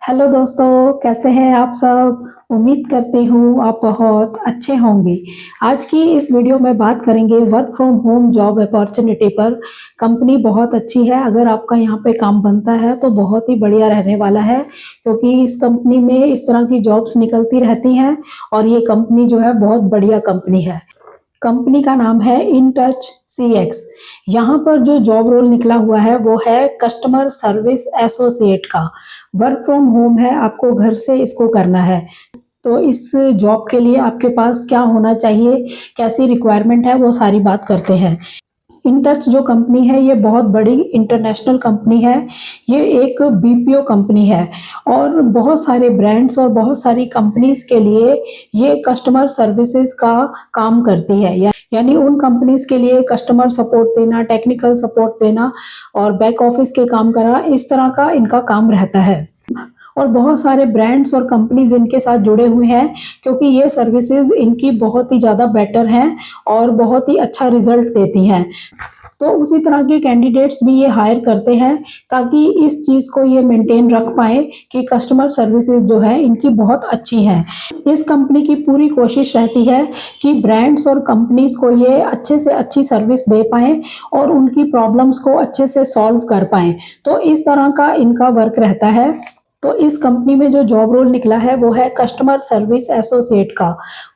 Hello दोस्तों, कैसे हैं आप सब? उम्मीद करती हूँ आप बहुत अच्छे होंगे। आज की इस वीडियो में बात करेंगे work from home job opportunity पर। कंपनी बहुत अच्छी है, अगर आपका यहाँ पे काम बनता है तो बहुत ही बढ़िया रहने वाला है, क्योंकि इस कंपनी में इस तरह की जॉब्स निकलती रहती हैं और ये कंपनी जो है बहुत बढ़िया कंपनी है। कंपनी का नाम है इन टच CX। यहाँ पर जो जॉब रोल निकला हुआ है वो है कस्टमर सर्विस एसोसिएट का। वर्क फ्रॉम होम है, आपको घर से इसको करना है। तो इस जॉब के लिए आपके पास क्या होना चाहिए, कैसी रिक्वायरमेंट है, वो सारी बात करते हैं। इन टच जो कंपनी है ये बहुत बड़ी इंटरनेशनल कंपनी है। ये एक BPO कंपनी है और बहुत सारे ब्रांड्स और बहुत सारी कंपनीज के लिए ये कस्टमर सर्विसेज का काम करती है। यानी उन कंपनीज के लिए कस्टमर सपोर्ट देना, टेक्निकल सपोर्ट देना और बैक ऑफिस के काम करना, इस तरह का इनका काम रहता है। और बहुत सारे ब्रांड्स और कंपनीज इनके साथ जुड़े हुए हैं, क्योंकि ये सर्विसेज इनकी बहुत ही ज़्यादा बेटर हैं और बहुत ही अच्छा रिजल्ट देती हैं। तो उसी तरह के कैंडिडेट्स भी ये हायर करते हैं, ताकि इस चीज़ को ये मेंटेन रख पाएँ कि कस्टमर सर्विसेज जो है इनकी बहुत अच्छी हैं। इस कंपनी की पूरी कोशिश रहती है कि ब्रांड्स और कंपनीज को ये अच्छे से अच्छी सर्विस दे पाएँ और उनकी प्रॉब्लम्स को अच्छे से सॉल्व कर पाएँ। तो इस तरह का इनका वर्क रहता है। तो इस कंपनी में जो जॉब रोल निकला है वो है कस्टमर सर्विस एसोसिएट का।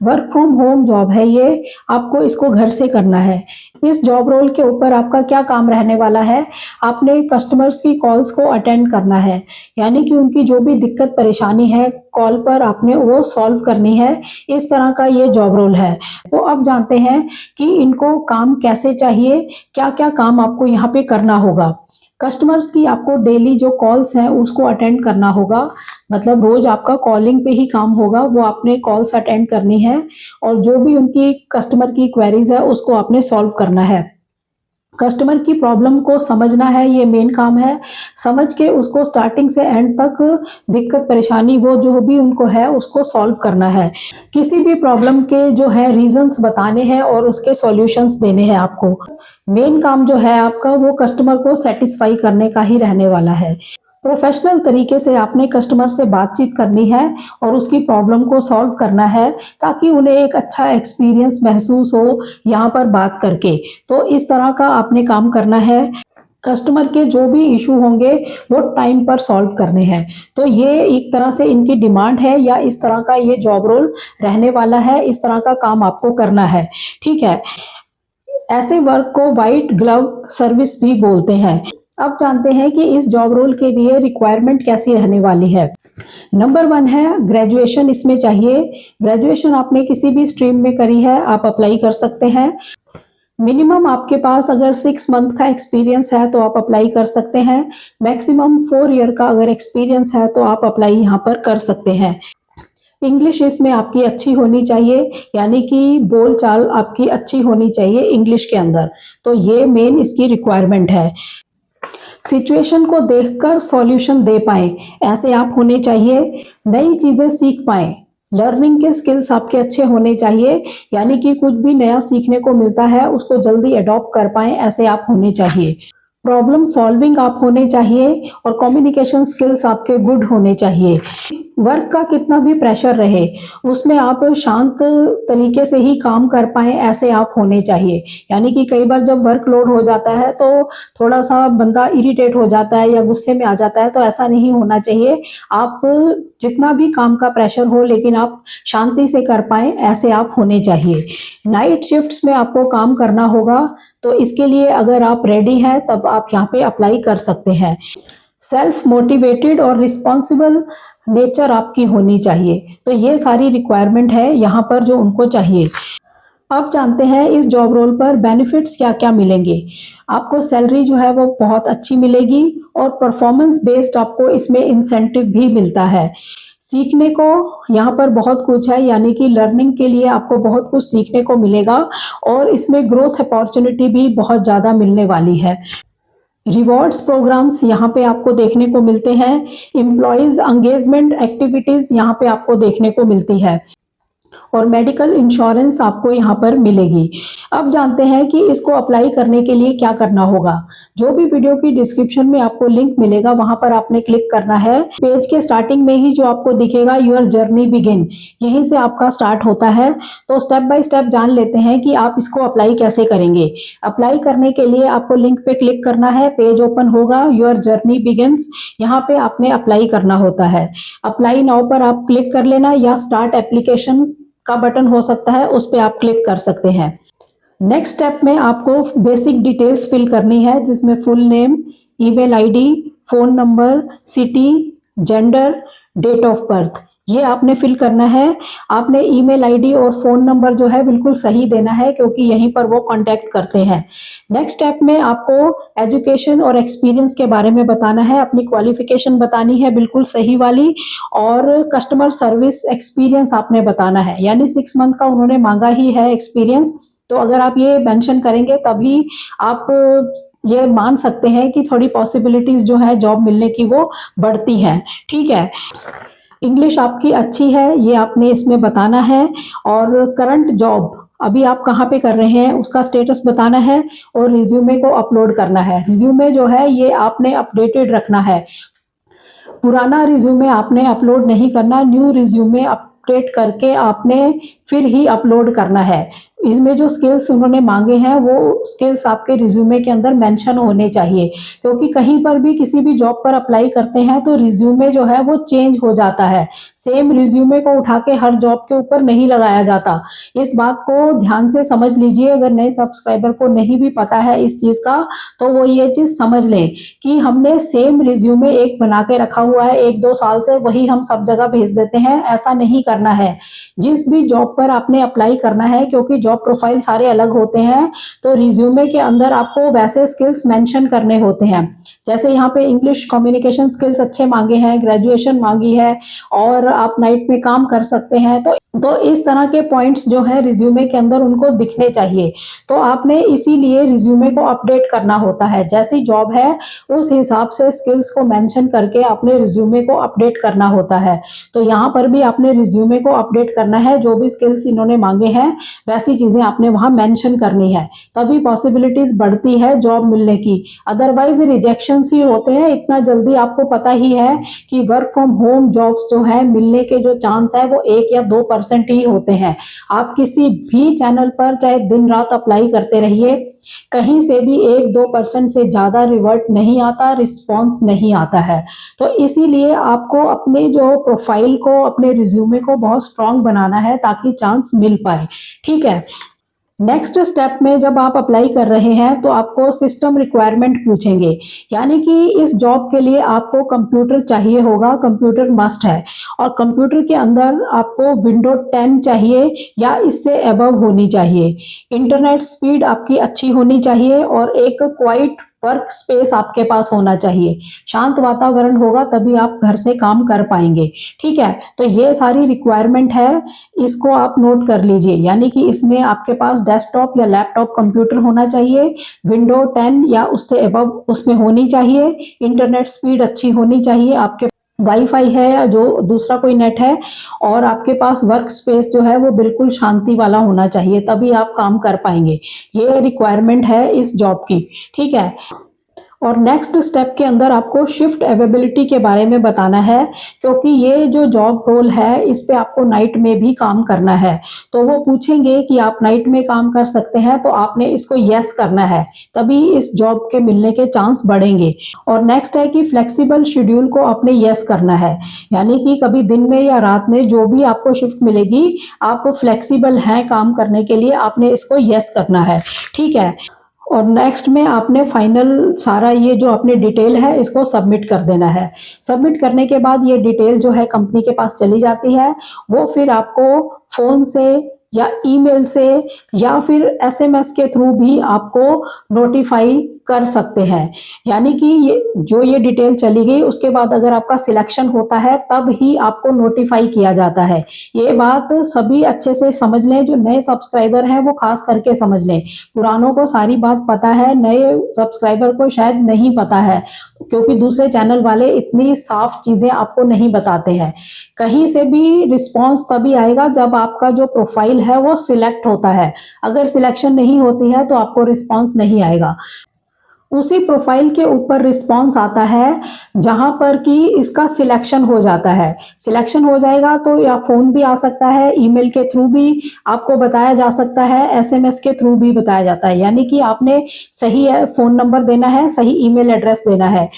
वर्क फ्रॉम होम जॉब है ये, आपको इसको घर से करना है। इस जॉब रोल के ऊपर आपका क्या काम रहने वाला है, आपने कस्टमर्स की कॉल्स को अटेंड करना है, यानी कि उनकी जो भी दिक्कत परेशानी है कॉल पर आपने वो सॉल्व करनी है। इस तरह का ये जॉब रोल है। तो अब जानते हैं कि इनको काम कैसे चाहिए, क्या क्या काम आपको यहाँ पे करना होगा। कस्टमर्स की आपको डेली जो कॉल्स हैं उसको अटेंड करना होगा, मतलब रोज आपका कॉलिंग पे ही काम होगा, वो आपने कॉल्स अटेंड करनी है और जो भी उनकी कस्टमर की क्वेरीज है उसको आपने सॉल्व करना है। कस्टमर की प्रॉब्लम को समझना है, ये मेन काम है। समझ के उसको स्टार्टिंग से एंड तक दिक्कत परेशानी वो जो भी उनको है उसको सॉल्व करना है। किसी भी प्रॉब्लम के जो है रीजंस बताने हैं और उसके सॉल्यूशंस देने हैं आपको। मेन काम जो है आपका वो कस्टमर को सेटिस्फाई करने का ही रहने वाला है। प्रोफेशनल तरीके से आपने कस्टमर से बातचीत करनी है और उसकी प्रॉब्लम को सॉल्व करना है, ताकि उन्हें एक अच्छा एक्सपीरियंस महसूस हो यहाँ पर बात करके। तो इस तरह का आपने काम करना है। कस्टमर के जो भी इशू होंगे वो टाइम पर सॉल्व करने हैं। तो ये एक तरह से इनकी डिमांड है, या इस तरह का ये जॉब रोल रहने वाला है, इस तरह का काम आपको करना है। ठीक है, ऐसे वर्क को वाइट ग्लव सर्विस भी बोलते हैं। अब जानते हैं कि इस जॉब रोल के लिए रिक्वायरमेंट कैसी रहने वाली है। नंबर 1 है ग्रेजुएशन इसमें चाहिए। ग्रेजुएशन आपने किसी भी स्ट्रीम में करी है आप अप्लाई कर सकते हैं। मिनिमम आपके पास अगर 6 मंथ का एक्सपीरियंस है तो आप अप्लाई कर सकते हैं। मैक्सिमम 4 ईयर का अगर एक्सपीरियंस है तो आप अप्लाई यहाँ पर कर सकते हैं। इंग्लिश इसमें आपकी अच्छी होनी चाहिए, यानी कि बोलचाल आपकी अच्छी होनी चाहिए इंग्लिश के अंदर। तो ये मेन इसकी रिक्वायरमेंट है। सिचुएशन को देखकर सॉल्यूशन दे पाएँ, ऐसे आप होने चाहिए। नई चीज़ें सीख पाएँ, लर्निंग के स्किल्स आपके अच्छे होने चाहिए, यानी कि कुछ भी नया सीखने को मिलता है उसको जल्दी अडॉप्ट कर पाएँ, ऐसे आप होने चाहिए। प्रॉब्लम सॉल्विंग आप होने चाहिए और कम्युनिकेशन स्किल्स आपके गुड होने चाहिए। वर्क का कितना भी प्रेशर रहे उसमें आप शांत तरीके से ही काम कर पाएँ, ऐसे आप होने चाहिए। यानी कि कई बार जब वर्कलोड हो जाता है तो थोड़ा-सा बंदा इरिटेट हो जाता है या गुस्से में आ जाता है, तो ऐसा नहीं होना चाहिए। आप जितना भी काम का प्रेशर हो लेकिन आप शांति से कर पाएँ, ऐसे आप होने चाहिए। नाइट शिफ्ट्स में आपको काम करना होगा, तो इसके लिए अगर आप रेडी हैं तब आप यहाँ पे अप्लाई कर सकते हैं। सेल्फ मोटिवेटेड और रिस्पॉन्सिबल नेचर आपकी होनी चाहिए। तो ये सारी रिक्वायरमेंट है यहाँ पर जो उनको चाहिए। अब जानते हैं इस जॉब रोल पर बेनिफिट्स क्या-क्या मिलेंगे। आपको सैलरी जो है वो बहुत अच्छी मिलेगी और परफॉर्मेंस बेस्ड आपको इसमें इंसेंटिव भी मिलता है। सीखने को यहाँ पर बहुत कुछ है, यानी कि लर्निंग के लिए आपको बहुत कुछ सीखने को मिलेगा और इसमें ग्रोथ अपॉर्चुनिटी भी बहुत ज़्यादा मिलने वाली है। रिवॉर्ड्स प्रोग्राम्स यहाँ पे आपको देखने को मिलते हैं। एम्प्लॉयज़ एंगेजमेंट एक्टिविटीज़ यहाँ पे आपको देखने को मिलती है। और मेडिकल इंश्योरेंस आपको यहाँ पर मिलेगी। अब जानते हैं कि इसको अप्लाई करने के लिए क्या करना होगा। जो भी वीडियो की डिस्क्रिप्शन में आपको लिंक मिलेगा वहां पर आपने क्लिक करना है। पेज के स्टार्टिंग में ही जो आपको दिखेगा योर जर्नी बिगिन, यहीं से आपका स्टार्ट होता है। तो स्टेप बाय स्टेप जान लेते हैं कि आप इसको अप्लाई कैसे करेंगे। अप्लाई करने के लिए आपको लिंक पे क्लिक करना है, पेज ओपन होगा, योर जर्नी बिगिन्स, यहाँ पे आपने अप्लाई करना होता है। अप्लाई नाउ पर आप क्लिक कर लेना या स्टार्ट एप्लीकेशन का बटन हो सकता है, उस पर आप क्लिक कर सकते हैं। नेक्स्ट स्टेप में आपको बेसिक डिटेल्स फिल करनी है, जिसमें full name, email ID, phone number, city, gender, date of birth, ये आपने फिल करना है। आपने ईमेल आईडी और फोन नंबर जो है बिल्कुल सही देना है, क्योंकि यहीं पर वो कांटेक्ट करते हैं। नेक्स्ट स्टेप में आपको एजुकेशन और एक्सपीरियंस के बारे में बताना है, अपनी क्वालिफिकेशन बतानी है बिल्कुल सही वाली, और कस्टमर सर्विस एक्सपीरियंस आपने बताना है, यानी 6 मंथ का उन्होंने मांगा ही है एक्सपीरियंस। तो अगर आप ये मेंशन करेंगे तभी आप ये मान सकते हैं कि थोड़ी पॉसिबिलिटीज जो है जॉब मिलने की वो बढ़ती है। ठीक है, इंग्लिश आपकी अच्छी है ये आपने इसमें बताना है, और करंट जॉब अभी आप कहाँ पे कर रहे हैं उसका स्टेटस बताना है, और रिज्यूमे को अपलोड करना है। रिज्यूमे जो है ये आपने अपडेटेड रखना है, पुराना रिज्यूमे आपने अपलोड नहीं करना, न्यू रिज्यूमे अपडेट करके आपने फिर ही अपलोड करना है। इसमें जो स्किल्स उन्होंने मांगे हैं वो स्किल्स आपके रिज्यूमे के अंदर मेंशन होने चाहिए, क्योंकि कहीं पर भी किसी भी जॉब पर अप्लाई करते हैं तो रिज्यूमे जो है वो चेंज हो जाता है। सेम रिज्यूमे को उठा के हर जॉब के ऊपर नहीं लगाया जाता। इस बात को ध्यान से समझ लीजिए, अगर नए सब्सक्राइबर को नहीं भी पता है इस चीज का तो वो ये चीज समझ लें कि हमने सेम रिज्यूमे एक बना के रखा हुआ है 1-2 साल से, वही हम सब जगह भेज देते हैं, ऐसा नहीं करना है। जिस भी जॉब पर आपने अप्लाई करना है, क्योंकि जॉब प्रोफाइल सारे अलग होते हैं, तो रिज्यूमे के अंदर आपको वैसे स्किल्स मेंशन करने होते हैं। जैसे यहाँ पे इंग्लिश कम्युनिकेशन स्किल्स अच्छे मांगे हैं, ग्रेजुएशन मांगी है, और आप नाइट में काम कर सकते हैं, तो इस तरह के पॉइंट्स जो है रिज्यूमे के अंदर उनको दिखने चाहिए। तो आपने इसीलिए रिज्यूमे को अपडेट करना होता है, जैसी जॉब है उस हिसाब से स्किल्स को मेंशन करके आपने रिज्यूमे को अपडेट करना होता है। तो यहाँ पर भी आपने रिज्यूमे को अपडेट करना है, जो भी स्किल्स इन्होंने मांगे हैं वैसी चीजें आपने वहां मेंशन करनी है, तभी पॉसिबिलिटीज बढ़ती है जॉब मिलने की। अदरवाइज रिजेक्शन ही होते हैं। इतना जल्दी आपको पता ही है कि वर्क फ्रॉम होम जॉब्स जो है मिलने के जो चांस है वो 1 या 2% ही होते हैं। आप किसी भी चैनल पर चाहे दिन रात अप्लाई करते रहिए, कहीं से भी 1-2% से ज्यादा रिवर्ट नहीं आता, रिस्पॉन्स नहीं आता है। तो इसीलिए आपको अपने जो प्रोफाइल को, अपने रिज्यूमे को बहुत स्ट्रांग बनाना है ताकि चांस मिल पाए। ठीक है, नेक्स्ट स्टेप में जब आप अप्लाई कर रहे हैं तो आपको सिस्टम रिक्वायरमेंट पूछेंगे, यानी कि इस जॉब के लिए आपको कंप्यूटर चाहिए होगा, कंप्यूटर मस्ट है, और कंप्यूटर के अंदर आपको विंडो 10 चाहिए या इससे अबव होनी चाहिए। इंटरनेट स्पीड आपकी अच्छी होनी चाहिए, और एक क्वाइट वर्क स्पेस आपके पास होना चाहिए। शांत वातावरण होगा तभी आप घर से काम कर पाएंगे। ठीक है, तो ये सारी रिक्वायरमेंट है, इसको आप नोट कर लीजिए। यानी कि इसमें आपके पास डेस्कटॉप या लैपटॉप कंप्यूटर होना चाहिए, विंडो 10 या उससे अबव उसमें होनी चाहिए, इंटरनेट स्पीड अच्छी होनी चाहिए, आपके वाईफाई है या जो दूसरा कोई नेट है, और आपके पास वर्क स्पेस जो है वो बिल्कुल शांति वाला होना चाहिए, तभी आप काम कर पाएंगे। ये रिक्वायरमेंट है इस जॉब की। ठीक है, और नेक्स्ट स्टेप के अंदर आपको शिफ्ट अवेलेबिलिटी के बारे में बताना है, क्योंकि ये जो जॉब रोल है इस पे आपको नाइट में भी काम करना है। तो वो पूछेंगे कि आप नाइट में काम कर सकते हैं, तो आपने इसको यस करना है, तभी इस जॉब के मिलने के चांस बढ़ेंगे। और नेक्स्ट है कि फ्लेक्सिबल शेड्यूल को आपने यस करना है, यानी कि कभी दिन में या रात में जो भी आपको शिफ्ट मिलेगी आप फ्लेक्सिबल हैं काम करने के लिए, आपने इसको यस करना है। ठीक है, और नेक्स्ट में आपने फाइनल सारा ये जो अपने डिटेल है इसको सबमिट कर देना है। सबमिट करने के बाद ये डिटेल जो है कंपनी के पास चली जाती है, वो फिर आपको फोन से या ईमेल से या फिर एसएमएस के थ्रू भी आपको नोटिफाई कर सकते हैं। यानी कि ये डिटेल चली गई, उसके बाद अगर आपका सिलेक्शन होता है तब ही आपको नोटिफाई किया जाता है। ये बात सभी अच्छे से समझ लें, जो नए सब्सक्राइबर हैं वो खास करके समझ लें। पुरानों को सारी बात पता है, नए सब्सक्राइबर को शायद नहीं पता है, क्योंकि दूसरे चैनल वाले इतनी साफ चीजें आपको नहीं बताते हैं। कहीं से भी रिस्पॉन्स तभी आएगा जब आपका जो प्रोफाइल है वो सिलेक्ट होता है। अगर सिलेक्शन नहीं होती है तो आपको रिस्पॉन्स नहीं आएगा। उसी प्रोफाइल के ऊपर रिस्पॉन्स आता है जहां पर कि इसका सिलेक्शन हो जाता है। सिलेक्शन हो जाएगा तो या फोन भी आ सकता है, ईमेल के थ्रू भी आपको बताया जा सकता है, एसएमएस के थ्रू भी बताया जाता है। यानी कि आपने सही फोन नंबर देना है, सही ईमेल एड्रेस देना है।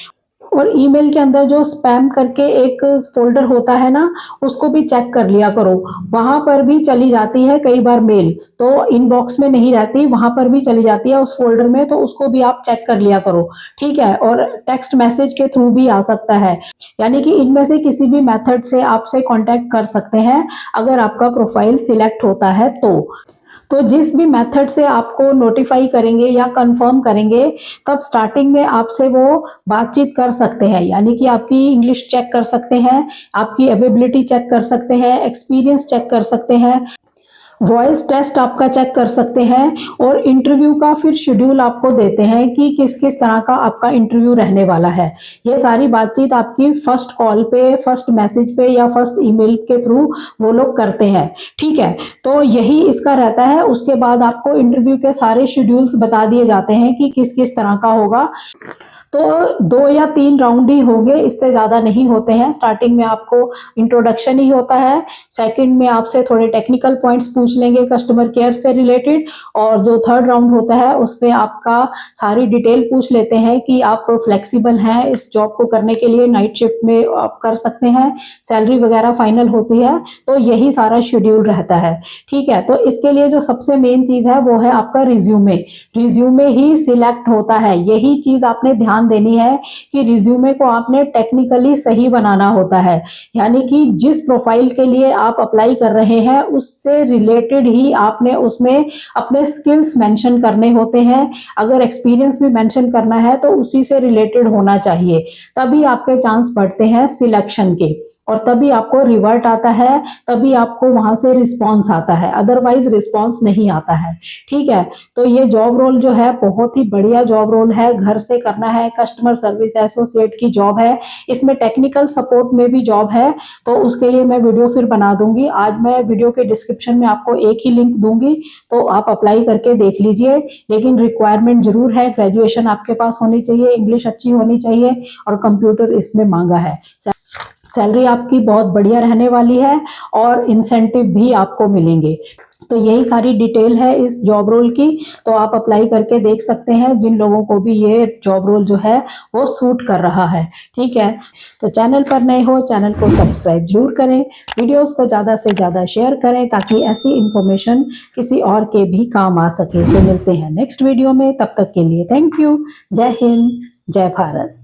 और ईमेल के अंदर जो स्पैम करके एक फोल्डर होता है ना, उसको भी चेक कर लिया करो। वहां पर भी चली जाती है कई बार मेल, तो इनबॉक्स में नहीं रहती, वहां पर भी चली जाती है उस फोल्डर में, तो उसको भी आप चेक कर लिया करो। ठीक है। और टेक्स्ट मैसेज के थ्रू भी आ सकता है। यानी कि इनमें से किसी भी मेथड से आपसे कांटेक्ट कर सकते हैं अगर आपका प्रोफाइल सिलेक्ट होता है तो जिस भी मेथड से आपको नोटिफाई करेंगे या कंफर्म करेंगे, तब स्टार्टिंग में आपसे वो बातचीत कर सकते हैं। यानी कि आपकी इंग्लिश चेक कर सकते हैं, आपकी अवेबिलिटी चेक कर सकते हैं, एक्सपीरियंस चेक कर सकते हैं, वॉइस टेस्ट आपका चेक कर सकते हैं, और इंटरव्यू का फिर शेड्यूल आपको देते हैं कि किस किस तरह का आपका इंटरव्यू रहने वाला है। ये सारी बातचीत आपकी फर्स्ट कॉल पे, फर्स्ट मैसेज पे या फर्स्ट ईमेल के थ्रू वो लोग करते हैं। ठीक है। तो यही इसका रहता है। उसके बाद आपको इंटरव्यू के सारे शेड्यूल्स बता दिए जाते हैं कि किस किस तरह का होगा। तो 2 या 3 राउंड ही होंगे, इससे ज़्यादा नहीं होते हैं। स्टार्टिंग में आपको इंट्रोडक्शन ही होता है, सेकंड में आपसे थोड़े टेक्निकल पॉइंट्स पूछ लेंगे कस्टमर केयर से रिलेटेड, और जो थर्ड राउंड होता है उसमें आपका सारी डिटेल पूछ लेते हैं कि आप फ्लेक्सिबल हैं इस जॉब को करने के लिए, नाइट शिफ्ट में आप कर सकते हैं, सैलरी वगैरह फाइनल होती है। तो यही सारा शेड्यूल रहता है। ठीक है। तो इसके लिए जो सबसे मेन चीज़ है वो है आपका रिज्यूमे। रिज्यूमे ही सिलेक्ट होता है। यही चीज़ आपने ध्यान देनी है कि रिज्यूमे को आपने टेक्निकली सही बनाना होता है। यानी कि जिस प्रोफाइल के लिए आप अप्लाई कर रहे हैं उससे रिलेटेड ही आपने उसमें अपने स्किल्स मेंशन करने होते हैं। अगर एक्सपीरियंस भी मेंशन करना है तो उसी से रिलेटेड होना चाहिए, तभी आपके चांस बढ़ते हैं सिलेक्शन के, और तभी आपको रिवर्ट आता है, तभी आपको वहां से रिस्पॉन्स आता है, अदरवाइज रिस्पॉन्स नहीं आता है। ठीक है। तो ये जॉब रोल जो है बहुत ही बढ़िया जॉब रोल है, घर से करना है, कस्टमर सर्विस एसोसिएट की जॉब है, इसमें टेक्निकल सपोर्ट में भी जॉब है। तो उसके लिए मैं वीडियो फिर बना दूंगी। आज मैं वीडियो के डिस्क्रिप्शन में आपको एक ही लिंक दूंगी, तो आप अप्लाई करके देख लीजिए। लेकिन रिक्वायरमेंट जरूर है, ग्रेजुएशन आपके पास होनी चाहिए, इंग्लिश अच्छी होनी चाहिए, और कंप्यूटर इसमें मांगा है। सैलरी आपकी बहुत बढ़िया रहने वाली है, और इंसेंटिव भी आपको मिलेंगे। तो यही सारी डिटेल है इस जॉब रोल की। तो आप अप्लाई करके देख सकते हैं जिन लोगों को भी ये जॉब रोल जो है वो सूट कर रहा है। ठीक है। तो चैनल पर नए हो, चैनल को सब्सक्राइब जरूर करें, वीडियोस को ज़्यादा से ज़्यादा शेयर करें, ताकि ऐसी इंफॉर्मेशन किसी और के भी काम आ सके। तो मिलते हैं नेक्स्ट वीडियो में, तब तक के लिए थैंक यू। जय हिंद, जय भारत।